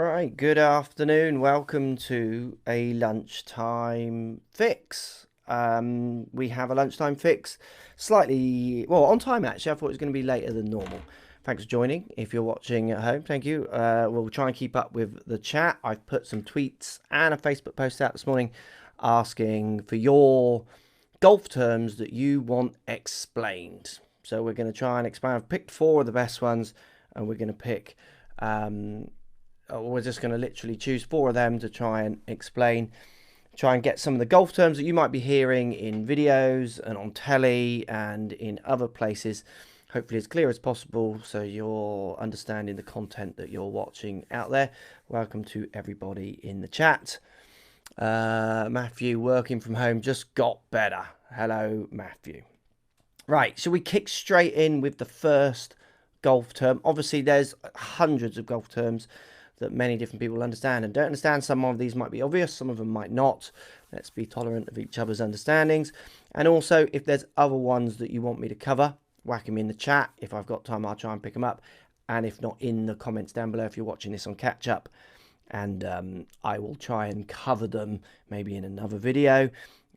Right, good afternoon. Welcome to a lunchtime fix. We have a lunchtime fix, slightly, well, on time actually. I thought it was going to be later than normal. Thanks for joining. If you're watching at home, thank you. We'll try and keep up with the chat. I've put some tweets and a Facebook post out this morning asking for your golf terms that you want explained. So we're going to try and explain. I've picked four of the best ones, and we're going to pick we're just going to literally choose four of them to try and explain, try and get some of the golf terms that you might be hearing in videos and on telly and in other places, hopefully as clear as possible so you're understanding the content that you're watching out there. Welcome to everybody in the chat. Matthew, working from home just got better. Hello, Matthew. Right, shall we kick straight in with the first golf term? Obviously, there's hundreds of golf terms that many different people understand and don't understand. Some of these might be obvious, some of them might not. Let's be tolerant of each other's understandings. And also, if there's other ones that you want me to cover, whack them in the chat. If I've got time, I'll try and pick them up. And if not, in the comments down below if you're watching this on catch up. And I will try and cover them maybe in another video.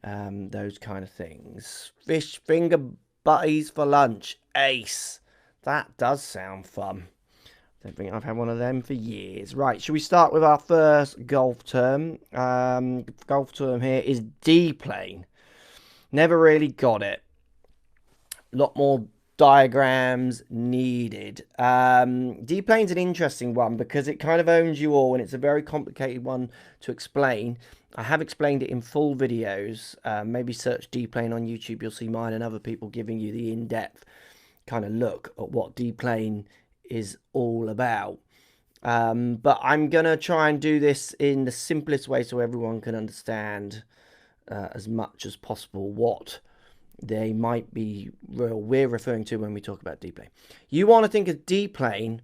Those kind of things. Fish finger butties for lunch. Ace. That does sound fun. Don't think I've had one of them for years. Right, should we start with our first golf term? Golf term here is deplane. Never really got it. A lot more diagrams needed. Deplane's an interesting one because it kind of owns you all and it's a very complicated one to explain. I have explained it in full videos. Maybe search deplane on YouTube. You'll see mine and other people giving you the in-depth kind of look at what deplane is all about. But I'm gonna try and do this in the simplest way so everyone can understand as much as possible what they might be we're referring to when we talk about deplane. You want to think of deplane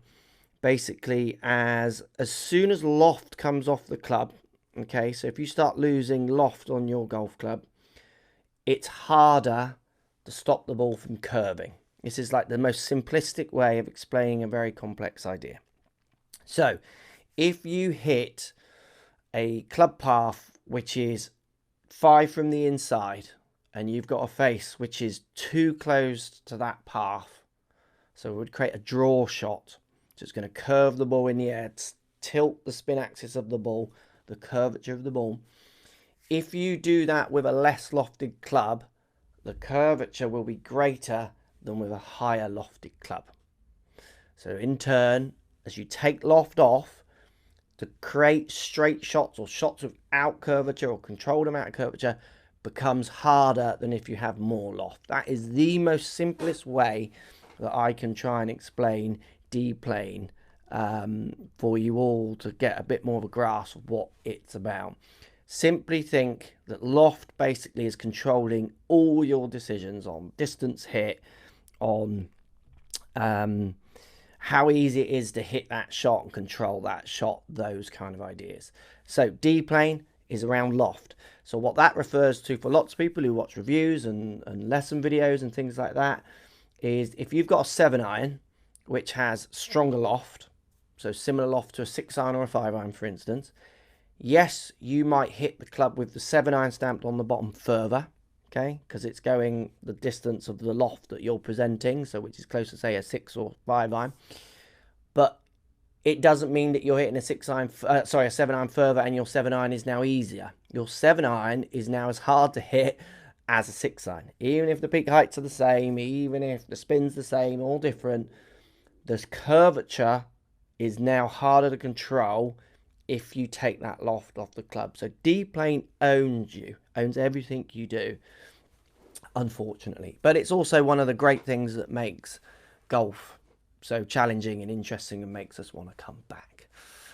basically as soon as loft comes off the club. Okay, so if you start losing loft on your golf club, it's harder to stop the ball from curving. This is like the most simplistic way of explaining a very complex idea. So, if you hit a club path which is 5 from the inside and you've got a face which is too close to that path, so it would create a draw shot. So it's going to curve the ball in the air, tilt the spin axis of the ball, the curvature of the ball. If you do that with a less lofted club, the curvature will be greater than with a higher lofted club. So in turn, as you take loft off, to create straight shots or shots without curvature or controlled amount of curvature becomes harder than if you have more loft. That is the most simplest way that I can try and explain deplane for you all to get a bit more of a grasp of what it's about. Simply think that loft basically is controlling all your decisions on distance hit, on how easy it is to hit that shot and control that shot, those kind of ideas. So deplane is around loft. So what that refers to for lots of people who watch reviews and lesson videos and things like that is if you've got a 7-iron which has stronger loft, so similar loft to a 6-iron or a 5-iron for instance, yes, you might hit the club with the 7-iron stamped on the bottom further, okay, because it's going the distance of the loft that you're presenting, so which is close to say a 6 or 5-iron, but it doesn't mean that you're hitting a 7-iron further and your 7-iron is now easier. Your 7-iron is now as hard to hit as a 6-iron, even if the peak heights are the same, even if the spin's the same, all different. The curvature is now harder to control if you take that loft off the club. So deplane owns you, owns everything you do, unfortunately. But it's also one of the great things that makes golf so challenging and interesting and makes us want to come back.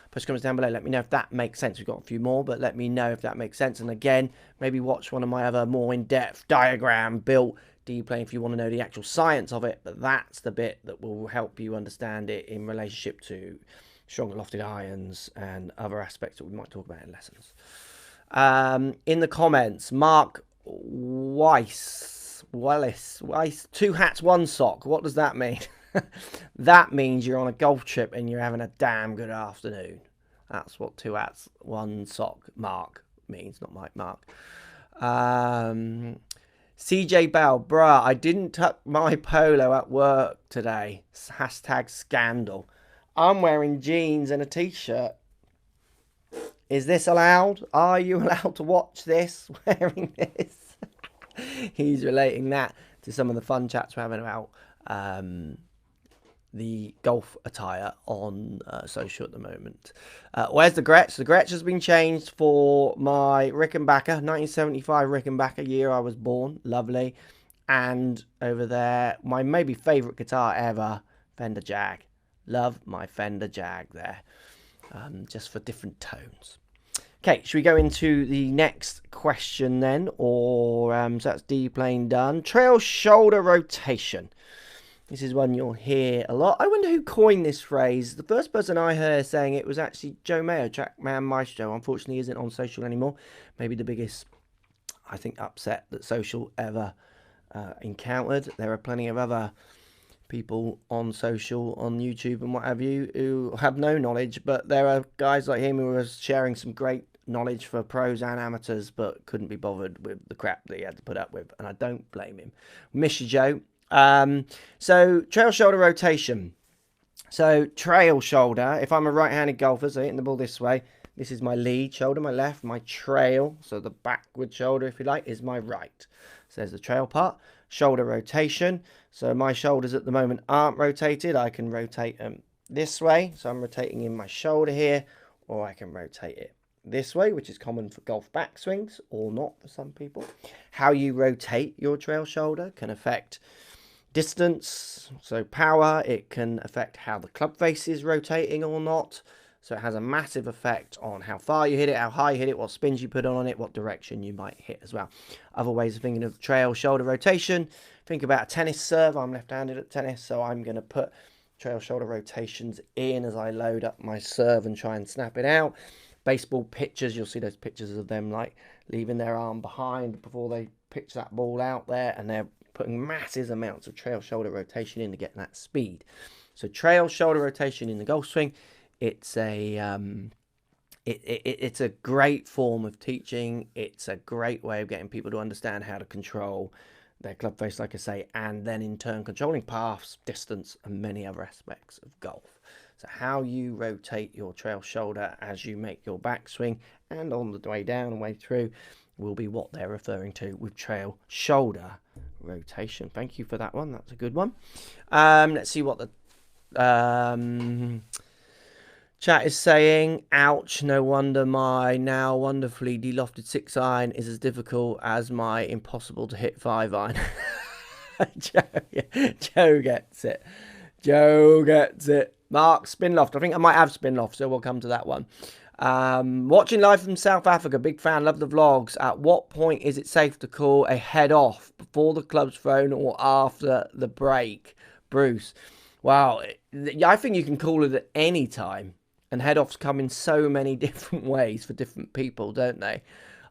Push comments down below. Let me know if that makes sense. We've got a few more, but let me know if that makes sense. And again, maybe watch one of my other more in-depth diagram built deplane if you want to know the actual science of it. But that's the bit that will help you understand it in relationship to stronger lofted irons and other aspects that we might talk about in lessons. In the comments, Mark Weiss, 2 hats, 1 sock. What does that mean? That means you're on a golf trip and you're having a damn good afternoon. That's what 2 hats, 1 sock Mark means, not Mike Mark. CJ Bell, bruh, I didn't tuck my polo at work today. Hashtag scandal. I'm wearing jeans and a t-shirt. Is this allowed? Are you allowed to watch this wearing this? He's relating that to some of the fun chats we're having about the golf attire on social at the moment. Where's the Gretsch? The Gretsch has been changed for my Rickenbacker, 1975 Rickenbacker, year I was born. Lovely. And over there, my maybe favourite guitar ever, Fender Jag. Love my Fender Jag there. Just for different tones. Okay, should we go into the next question then? Or, so that's deplane done. Trail shoulder rotation. This is one you'll hear a lot. I wonder who coined this phrase. The first person I heard saying it was actually Joe Mayo, Trackman Maestro. Unfortunately, isn't on social anymore. Maybe the biggest, I think, upset that social ever encountered. There are plenty of other people on social, on YouTube and what have you, who have no knowledge, but there are guys like him who are sharing some great knowledge for pros and amateurs, but couldn't be bothered with the crap that he had to put up with, and I don't blame him. Miss you, Joe. So trail shoulder rotation. So trail shoulder, if I'm a right-handed golfer, so hitting the ball this way, this is my lead shoulder, my left. My trail, so the backward shoulder, if you like, is my right. So there's the trail part. Shoulder rotation. So my shoulders at the moment aren't rotated. I can rotate them this way. So I'm rotating in my shoulder here, or I can rotate it this way, which is common for golf backswings, or not for some people. How you rotate your trail shoulder can affect distance, so power. It can affect how the club face is rotating or not. So it has a massive effect on how far you hit it, how high you hit it, what spins you put on it, what direction you might hit as well. Other ways of thinking of trail shoulder rotation. Think about a tennis serve. I'm left-handed at tennis, so I'm going to put trail shoulder rotations in as I load up my serve and try and snap it out. Baseball pitchers, you'll see those pictures of them like leaving their arm behind before they pitch that ball out there, and they're putting massive amounts of trail shoulder rotation in to get that speed. So trail shoulder rotation in the golf swing, it's a it's a great form of teaching. It's a great way of getting people to understand how to control their club face, like I say, and then in turn controlling paths, distance, and many other aspects of golf. So how you rotate your trail shoulder as you make your backswing and on the way down and way through will be what they're referring to with trail shoulder rotation. Thank you for that one. That's a good one. Let's see what the chat is saying. Ouch, no wonder my now wonderfully delofted 6-iron is as difficult as my impossible to hit 5-iron. Joe gets it. Joe gets it. Mark, spin loft. I think I might have spin loft, so we'll come to that one. Watching live from South Africa. Big fan, love the vlogs. At what point is it safe to call a head off? Before the club's thrown or after the break? Bruce. Wow, I think you can call it at any time. And head-offs come in so many different ways for different people, don't they?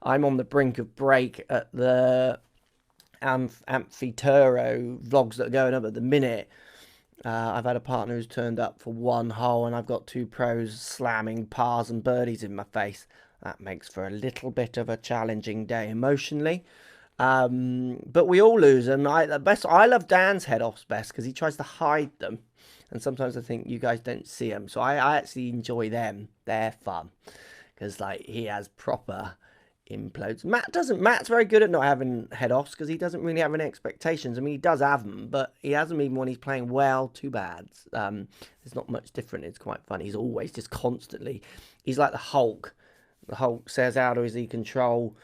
I'm on the brink of break at the Amphitero vlogs that are going up at the minute. I've had a partner who's turned up for one hole, and I've got 2 pros slamming pars and birdies in my face. That makes for a little bit of a challenging day emotionally. But we all lose them. I love Dan's head-offs best because he tries to hide them. And sometimes I think you guys don't see them. So I actually enjoy them. They're fun. Because like he has proper implodes. Matt doesn't. Matt's very good at not having head-offs because he doesn't really have any expectations. I mean, he does have them, but he has them even when he's playing well. Too bad. There's not much different. It's quite fun. He's always just constantly. He's like the Hulk. The Hulk says, how does he control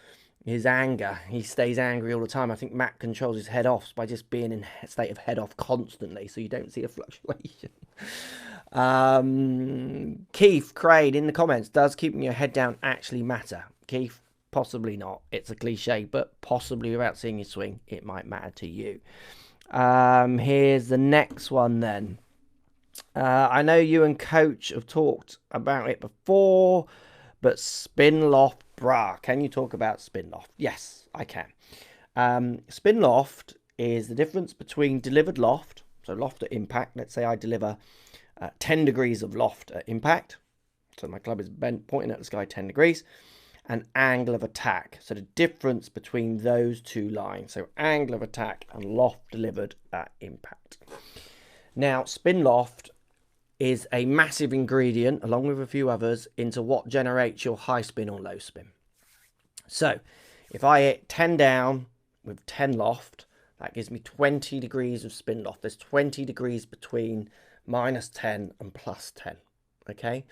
his anger? He stays angry all the time. I think Matt controls his head-offs by just being in a state of head-off constantly, so you don't see a fluctuation. Keith Craig in the comments, does keeping your head down actually matter? Keith, possibly not. It's a cliche, but possibly without seeing you swing, it might matter to you. Here's the next one then. I know you and Coach have talked about it before, but spin loft, brah. Can you talk about spin loft? Yes, I can. Spin loft is the difference between delivered loft, so loft at impact. Let's say I deliver 10 degrees of loft at impact, So my club is bent, pointing at the sky 10 degrees. And angle of attack. So the difference between those two lines. So angle of attack and loft delivered at impact. Now, spin loft is a massive ingredient, along with a few others, into what generates your high spin or low spin. So if I hit 10 down with 10 loft, that gives me 20 degrees of spin loft. There's 20 degrees between minus 10 and plus 10. Okay.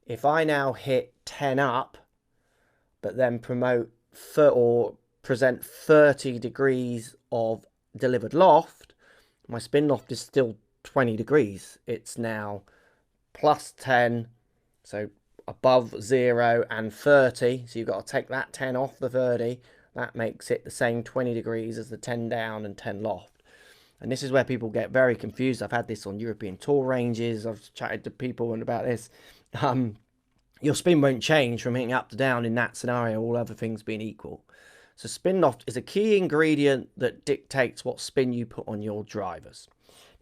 If I now hit 10 up, but then promote or present 30 degrees of delivered loft, my spin loft is still 20 degrees. It's now plus 10, so above 0 and 30. So you've got to take that 10 off the 30. That makes it the same 20 degrees as the 10 down and 10 loft. And this is where people get very confused. I've had this on European tour ranges. I've chatted to people about this. Your spin won't change from hitting up to down in that scenario, all other things being equal. So spin loft is a key ingredient that dictates what spin you put on your drivers.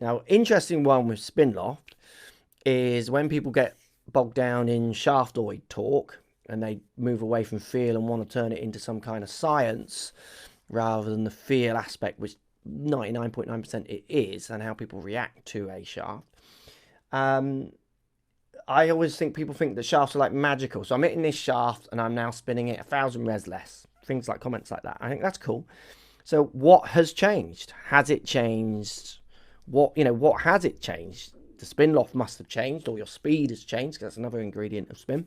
Now, interesting one with spin loft is when people get bogged down in shaftoid torque and they move away from feel and want to turn it into some kind of science rather than the feel aspect, which 99.9% it is, and how people react to a shaft. I always think people think that shafts are like magical. So I'm hitting this shaft and I'm now spinning it 1,000 res less. Things like comments like that. I think that's cool. So what has changed? Has it changed? What has it changed? The spin loft must have changed, or your speed has changed, because that's another ingredient of spin.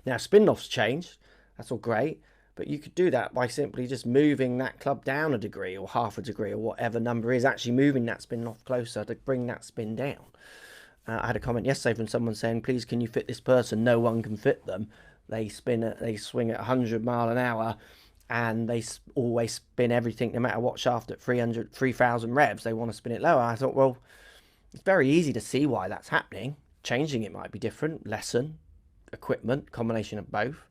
Now spin loft's changed. That's all great. But you could do that by simply just moving that club down a degree or half a degree or whatever number is, actually moving that spin loft closer to bring that spin down. I had a comment yesterday from someone saying, please, can you fit this person? No one can fit them. They swing at 100 mile an hour and they always spin everything, no matter what shaft, at 3,000 revs. They want to spin it lower. I thought, well, it's very easy to see why that's happening. Changing it might be different. Lesson, equipment, combination of both.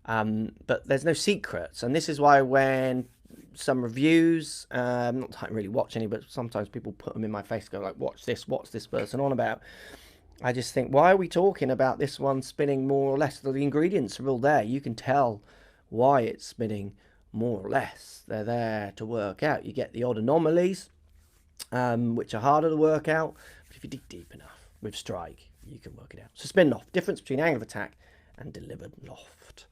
But there's no secrets. And this is why when some reviews, not that I really watch any, but sometimes people put them in my face, go like, watch this, what's this person on about? I just think, why are we talking about this one spinning more or less? The ingredients are all there. You can tell why it's spinning more or less. They're there to work out. You get the odd anomalies, which are harder to work out, but if you dig deep enough with strike, you can work it out. So spin loft, difference between angle of attack and delivered loft.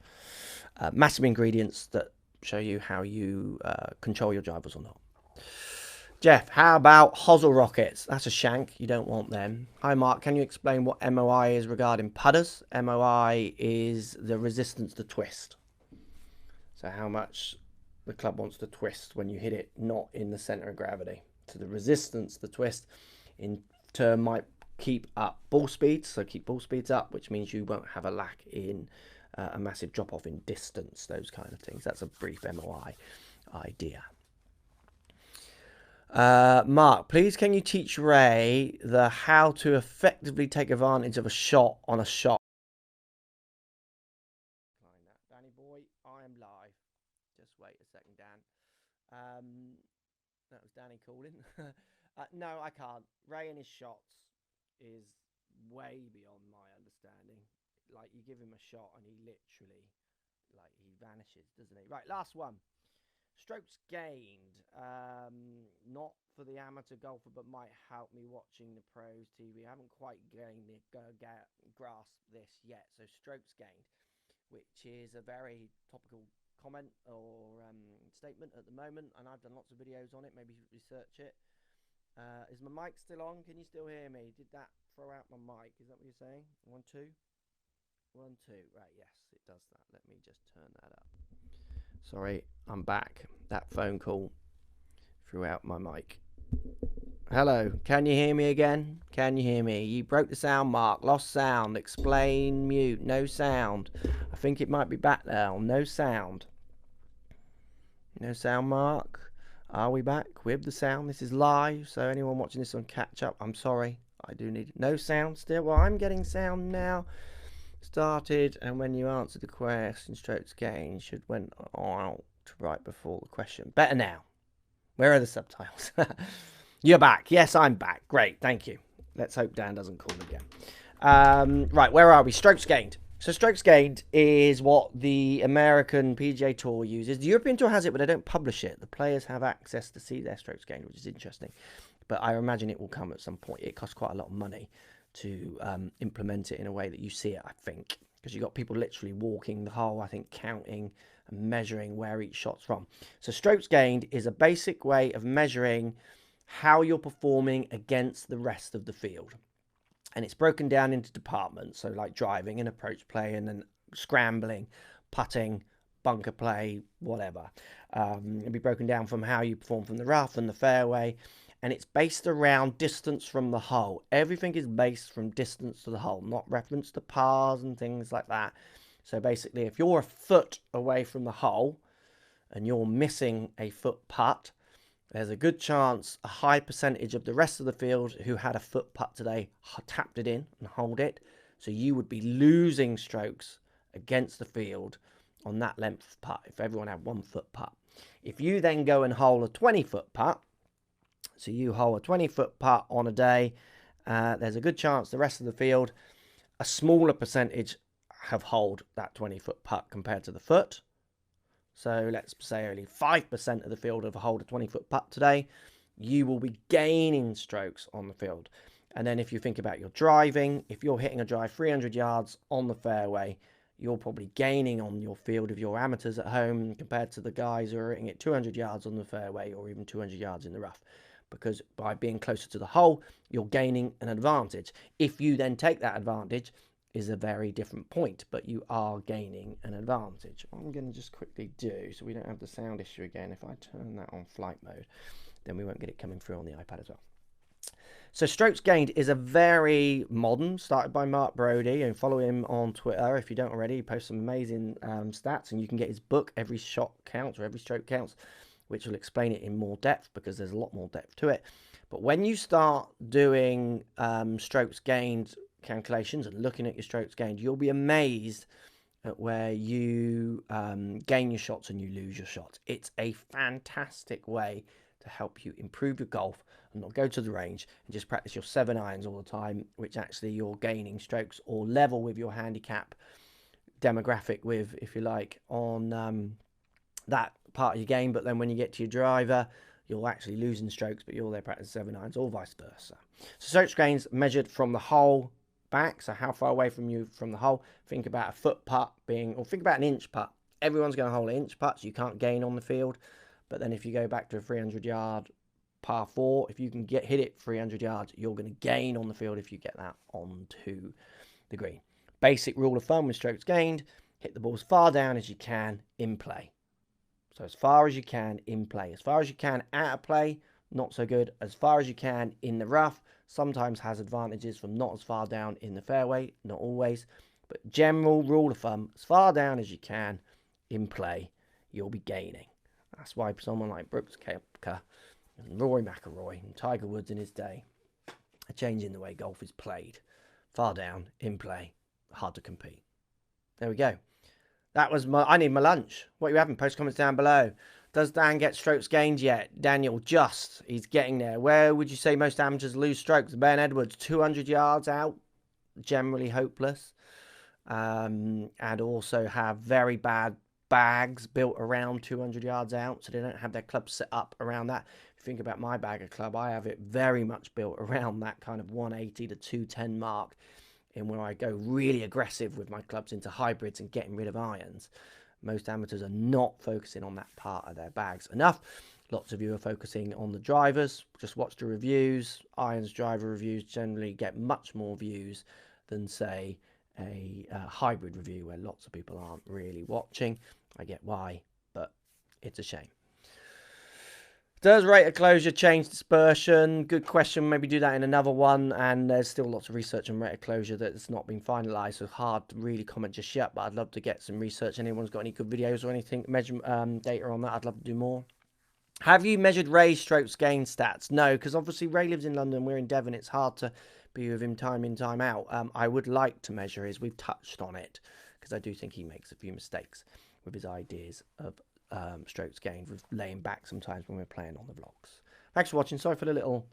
Massive ingredients that show you how you control your drivers or not. Jeff, how about hosel rockets? That's a shank. You don't want them. Hi, Mark. Can you explain what MOI is regarding putters? MOI is the resistance to twist. So how much the club wants to twist when you hit it, not in the center of gravity. So the resistance to twist in turn might keep up ball speeds. So keep ball speeds up, which means you won't have a lack in a massive drop off in distance, those kind of things. That's a brief MOI idea. Mark, please can you teach Ray the how to effectively take advantage of a shot on a shot? Danny boy, I am live. Just wait a second, Dan. That was Danny calling. No, I can't. Ray and his shots is way beyond my understanding. Like, you give him a shot and he literally, like, he vanishes, doesn't he? Right, last one. Strokes gained. Not for the amateur golfer, but might help me watching the pros TV. I haven't quite gained the grasp this yet. So strokes gained, which is a very topical comment or statement at the moment, and I've done lots of videos on it. Maybe research it. Is my mic still on? Can you still hear me? Did that throw out my mic? Is that what you're saying? 1, 2? 1, 2. Right, yes, it does that. Let me just turn that up. Sorry, I'm back. That phone call threw out my mic. Hello, can you hear me again? Can you hear me? You broke the sound, Mark. Lost sound. Explain, mute. No sound. I think it might be back now. No sound. No sound, Mark. Are we back with the sound? This is live, so anyone watching this on catch up, I'm sorry. I do need no sound still. Well, I'm getting sound now. Started, and when you answered the question, strokes gained should went out right before the question. Better now. Where are the subtitles? You're back. Yes, I'm back. Great, thank you. Let's hope Dan doesn't call again. Right, where are we? Strokes gained. So strokes gained is what the American PGA Tour uses. The European Tour has it, but they don't publish it. The players have access to see their strokes gained, which is interesting. But I imagine it will come at some point. It costs quite a lot of money to implement it in a way that you see it, I think. Because you've got people literally walking the hole, I think, counting and measuring where each shot's from. So strokes gained is a basic way of measuring how you're performing against the rest of the field. And it's broken down into departments, so like driving and approach play and then scrambling, putting, bunker play, whatever. It'll be broken down from how you perform from the rough and the fairway, and it's based around distance from the hole. Everything is based from distance to the hole, not reference to pars and things like that. So basically, if you're a foot away from the hole and you're missing a foot putt, there's a good chance a high percentage of the rest of the field who had a foot putt today tapped it in and holed it. So you would be losing strokes against the field on that length of putt if everyone had 1 foot putt. If you then go and hole a 20-foot putt, so you hole a 20-foot putt on a day, there's a good chance the rest of the field, a smaller percentage have holed that 20-foot putt compared to the foot. So let's say only 5% of the field have holed a 20-foot putt today. You will be gaining strokes on the field. And then if you think about your driving, if you're hitting a drive 300 yards on the fairway, you're probably gaining on your field of your amateurs at home compared to the guys who are hitting it 200 yards on the fairway or even 200 yards in the rough. Because by being closer to the hole, you're gaining an advantage. If you then take that advantage, is a very different point, but you are gaining an advantage. What I'm going to just quickly do, so we don't have the sound issue again, if I turn that on flight mode, then we won't get it coming through on the iPad as well. So strokes gained is a very modern, started by Mark Brody, and follow him on Twitter if you don't already. He posts some amazing stats, and you can get his book, Every Shot Counts, or Every Stroke Counts, which will explain it in more depth because there's a lot more depth to it. But when you start doing strokes gained calculations and looking at your strokes gained, you'll be amazed at where you gain your shots and you lose your shots. It's a fantastic way to help you improve your golf and not go to the range and just practice your 7 irons all the time, which actually you're gaining strokes or level with your handicap demographic with, if you like, on that part of your game. But then when you get to your driver, you're actually losing strokes, but you're there practicing 7 irons, or vice versa. So strokes gains measured from the hole back, so how far away from you from the hole. Think about a foot putt being, or think about an inch putt. Everyone's going to hole an inch putt, so you can't gain on the field. But then if you go back to a 300-yard par 4, if you can hit it 300 yards, you're going to gain on the field if you get that onto the green. Basic rule of thumb with strokes gained: hit the ball as far down as you can in play. So as far as you can in play. As far as you can out of play, not so good. As far as you can in the rough, sometimes has advantages from not as far down in the fairway, not always. But general rule of thumb, as far down as you can in play, you'll be gaining. That's why someone like Brooks Koepka and Rory McIlroy and Tiger Woods in his day are changing the way golf is played. Far down, in play, hard to compete. There we go. That was I need my lunch. What are you having? Post comments down below. Does Dan get strokes gained yet? Daniel, just. He's getting there. Where would you say most amateurs lose strokes? Ben Edwards, 200 yards out. Generally hopeless. And also have very bad bags built around 200 yards out. So they don't have their club set up around that. If you think about my bag of club, I have it very much built around that kind of 180 to 210 mark, in where I go really aggressive with my clubs into hybrids and getting rid of irons. Most amateurs are not focusing on that part of their bags enough. Lots of you are focusing on the drivers. Just watch the reviews. Irons driver reviews generally get much more views than, say, a hybrid review where lots of people aren't really watching. I get why, but it's a shame. Does rate of closure change dispersion? Good question. Maybe do that in another one. And there's still lots of research on rate of closure that's not been finalised, so hard to really comment just yet. But I'd love to get some research. Anyone's got any good videos or anything, measure data on that? I'd love to do more. Have you measured Ray's strokes gain stats? No, because obviously Ray lives in London. We're in Devon. It's hard to be with him time in, time out. I would like to measure his. We've touched on it because I do think he makes a few mistakes with his ideas of strokes gained, with laying back sometimes when we're playing on the vlogs. Thanks for watching. Sorry for the little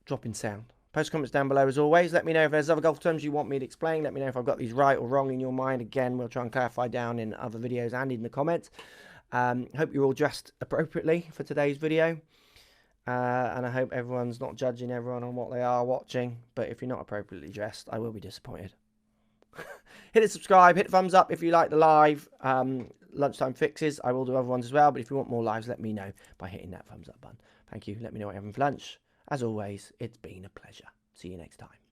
drop in sound, Post comments down below as always. Let me know if there's other golf terms you want me to explain. Let me know if I've got these right or wrong in your mind. Again, we'll try and clarify down in other videos and in the comments. Hope you're all dressed appropriately for today's video. And I hope everyone's not judging everyone on what they are watching. But if you're not appropriately dressed, I will be disappointed. Hit the subscribe, hit the thumbs up if you like the live lunchtime fixes. I will do other ones as well. But if you want more lives, let me know by hitting that thumbs up button. Thank you. Let me know what you're having for lunch. As always, it's been a pleasure. See you next time.